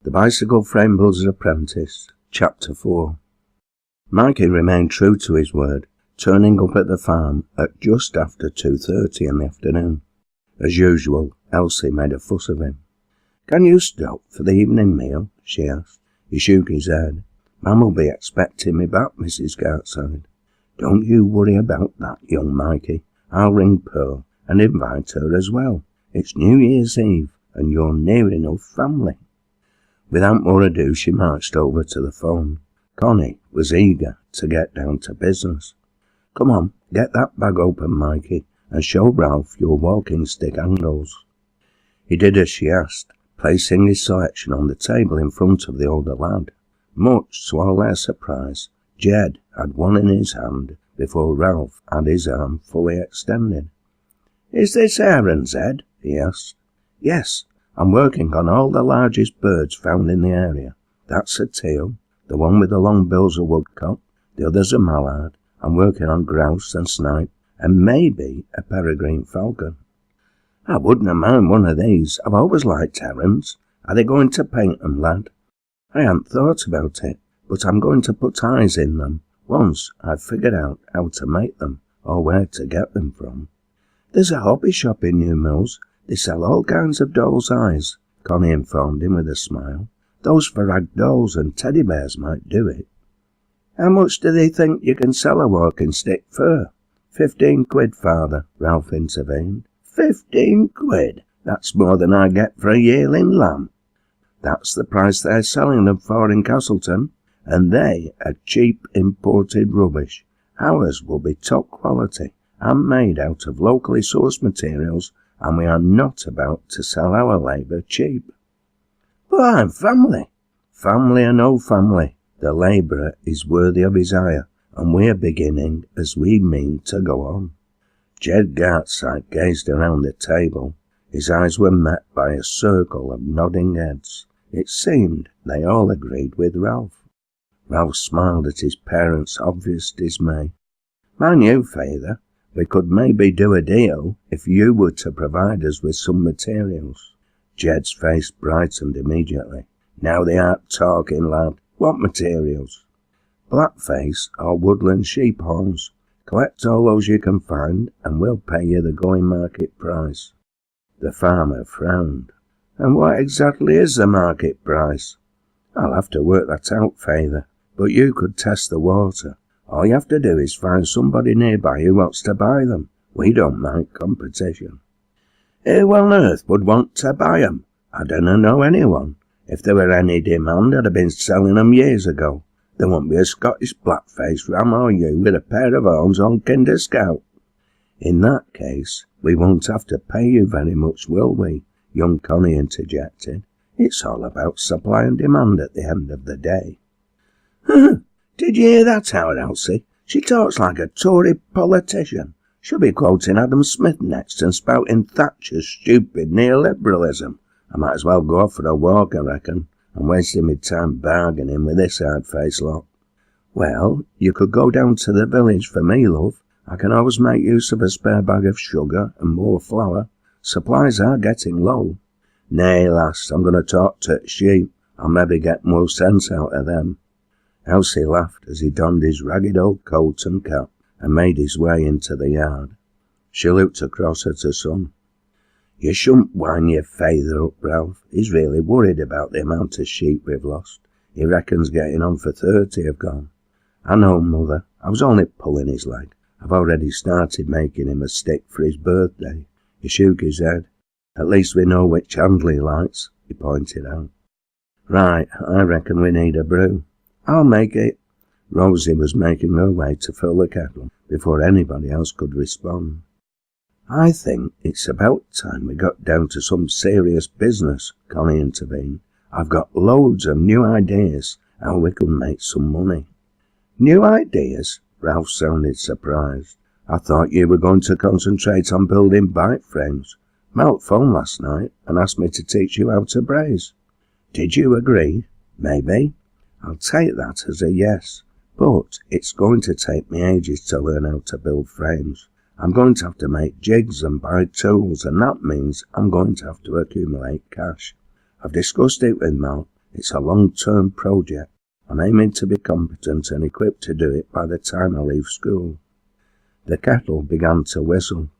The Bicycle Frame Builder's Apprentice, Chapter 4. Mikey remained true to his word, turning up at the farm at just after 2:30 in the afternoon. As usual, Elsie made a fuss of him. "Can you stop for the evening meal?" she asked. He shook his head. "Mum will be expecting me back, Mrs. Gartside." "Don't you worry about that, young Mikey. I'll ring Pearl and invite her as well. It's New Year's Eve, and you're near enough family." Without more ado, she marched over to the phone. Connie was eager to get down to business. "Come on, get that bag open, Mikey, and show Ralph your walking stick handles." He did as she asked, placing his selection on the table in front of the older lad. Much to all their surprise, Jed had one in his hand before Ralph had his arm fully extended. "Is this Aaron's, Ed?" he asked. "Yes, I'm working on all the largest birds found in the area. That's a teal, the one with the long bill's a woodcock, the other's a mallard. I'm working on grouse and snipe, and maybe a peregrine falcon." "I wouldn't have mind one of these. I've always liked herons. Are they going to paint them, lad?" "I hadn't thought about it, but I'm going to put eyes in them once I've figured out how to make them or where to get them from." "There's a hobby shop in New Mills. They sell all kinds of dolls' eyes," Connie informed him with a smile. "Those for rag dolls and teddy bears might do it." "How much do they think you can sell a walking stick for?" "£15, father," Ralph intervened. £15? That's more than I get for a yearling lamb." "That's the price they're selling them for in Castleton, and they are cheap imported rubbish. Ours will be top quality and made out of locally sourced materials, and we are not about to sell our labour cheap." "But I'm family." "Family or no family, the labourer is worthy of his hire, and we're beginning as we mean to go on." Jed Gartside gazed around the table. His eyes were met by a circle of nodding heads. It seemed they all agreed with Ralph. Ralph smiled at his parents' obvious dismay. "Mind you, feyther, we could maybe do a deal if you were to provide us with some materials." Jed's face brightened immediately. "Now they aren't talking, lad. What materials?" "Blackface or woodland sheep horns. Collect all those you can find, and we'll pay you the going market price." The farmer frowned. "And what exactly is the market price?" "I'll have to work that out, feyther, but you could test the water. All you have to do is find somebody nearby who wants to buy them. We don't mind competition." "Who on earth would want to buy 'em? I dunno know anyone. If there were any demand, I'd have been selling 'em years ago. There won't be a Scottish blackface ram or you with a pair of horns on Kinder Scout." "In that case, we won't have to pay you very much, will we?" young Connie interjected. "It's all about supply and demand at the end of the day." "Did you hear that, our Elsie? She talks like a Tory politician. She'll be quoting Adam Smith next and spouting Thatcher's stupid neoliberalism. I might as well go off for a walk, I reckon. I'm wasting my time bargaining with this hard-faced lot." "Well, you could go down to the village for me, love. I can always make use of a spare bag of sugar and more flour. Supplies are getting low." "Nay, lass, I'm going to talk to the sheep. I'll maybe get more sense out of them." Elsie laughed as he donned his ragged old coat and cap and made his way into the yard. She looked across at her son. "You shouldn't wind your feyther up, Ralph. He's really worried about the amount of sheep we've lost. He reckons getting on for 30 have gone." "I know, mother. I was only pulling his leg. I've already started making him a stick for his birthday." He shook his head. "At least we know which handle he likes," he pointed out. "Right, I reckon we need a brew." "I'll make it." Rosie was making her way to fill the kettle before anybody else could respond. "I think it's about time we got down to some serious business," Connie intervened. "I've got loads of new ideas how we could make some money." "New ideas?" Ralph sounded surprised. "I thought you were going to concentrate on building bike frames. Malc phoned last night and asked me to teach you how to braze." "Did you agree?" "Maybe. I'll take that as a yes. But it's going to take me ages to learn how to build frames. I'm going to have to make jigs and buy tools, and that means I'm going to have to accumulate cash. I've discussed it with Mal. It's a long-term project. I'm aiming to be competent and equipped to do it by the time I leave school." The kettle began to whistle.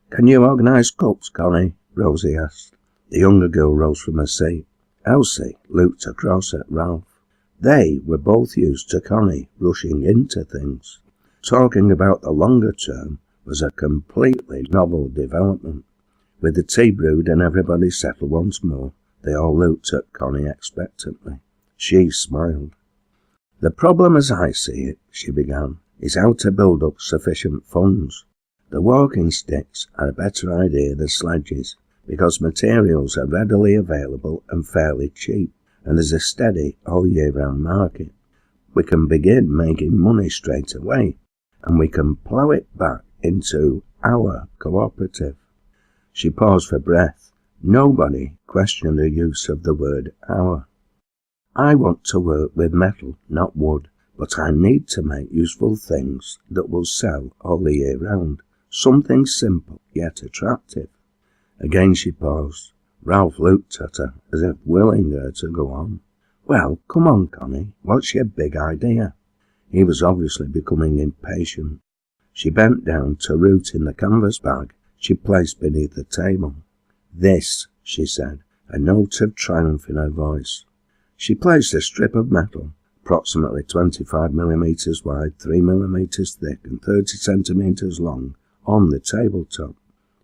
"Can you organise cups, Connie?" Rosie asked. The younger girl rose from her seat. Elsie looked across at Ralph. They were both used to Connie rushing into things. Talking about the longer term was a completely novel development. With the tea brewed and everybody settled once more, they all looked at Connie expectantly. She smiled. "The problem as I see it," she began, "is how to build up sufficient funds. The walking sticks are a better idea than sledges, because materials are readily available and fairly cheap, and there's a steady all-year-round market. We can begin making money straight away, and we can plough it back into our cooperative." She paused for breath. Nobody questioned her use of the word our. "I want to work with metal, not wood, but I need to make useful things that will sell all the year round. Something simple yet attractive." Again she paused. Ralph looked at her as if willing her to go on. "Well, come on, Connie, what's your big idea?" He was obviously becoming impatient. She bent down to root in the canvas bag she placed beneath the table. "This," she said, a note of triumph in her voice. She placed a strip of metal, approximately 25 millimeters wide, 3 millimeters thick, and 30 centimeters long, on the tabletop.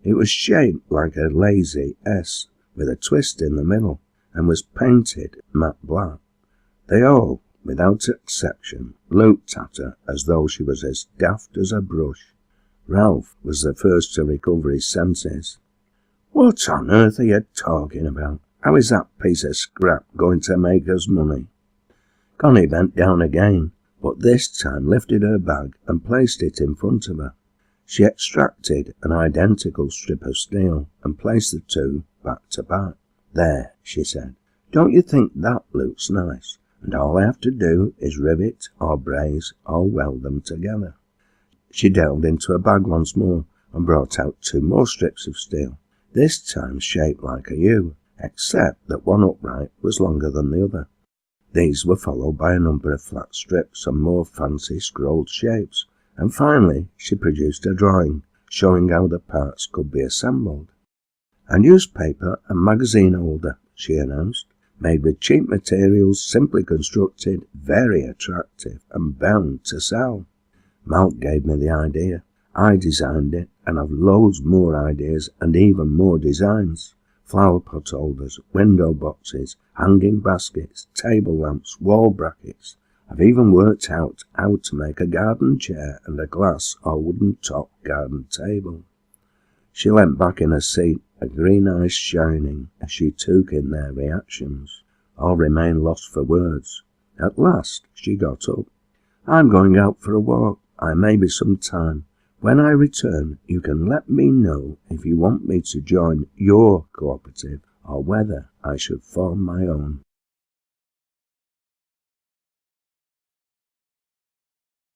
It was shaped like a lazy S, with a twist in the middle, and was painted matte black. They all, without exception, looked at her as though she was as daft as a brush. Ralph was the first to recover his senses. "What on earth are you talking about? How is that piece of scrap going to make us money?" Connie bent down again, but this time lifted her bag and placed it in front of her. She extracted an identical strip of steel and placed the two back to back. "There," she said. "Don't you think that looks nice? And all I have to do is rivet or braze or weld them together." She delved into her bag once more and brought out 2 more strips of steel, this time shaped like a U, except that one upright was longer than the other. These were followed by a number of flat strips and more fancy scrolled shapes, and finally she produced a drawing showing how the parts could be assembled. "A newspaper and magazine holder," she announced, "made with cheap materials, simply constructed, very attractive, and bound to sell. Malc gave me the idea. I designed it, and have loads more ideas and even more designs. Flower pot holders, window boxes, hanging baskets, table lamps, wall brackets. I've even worked out how to make a garden chair and a glass or wooden top garden table." She leant back in her seat, her green eyes shining as she took in their reactions. All remained lost for words. At last she got up. "I'm going out for a walk. I may be some time. When I return, you can let me know if you want me to join your cooperative or whether I should form my own."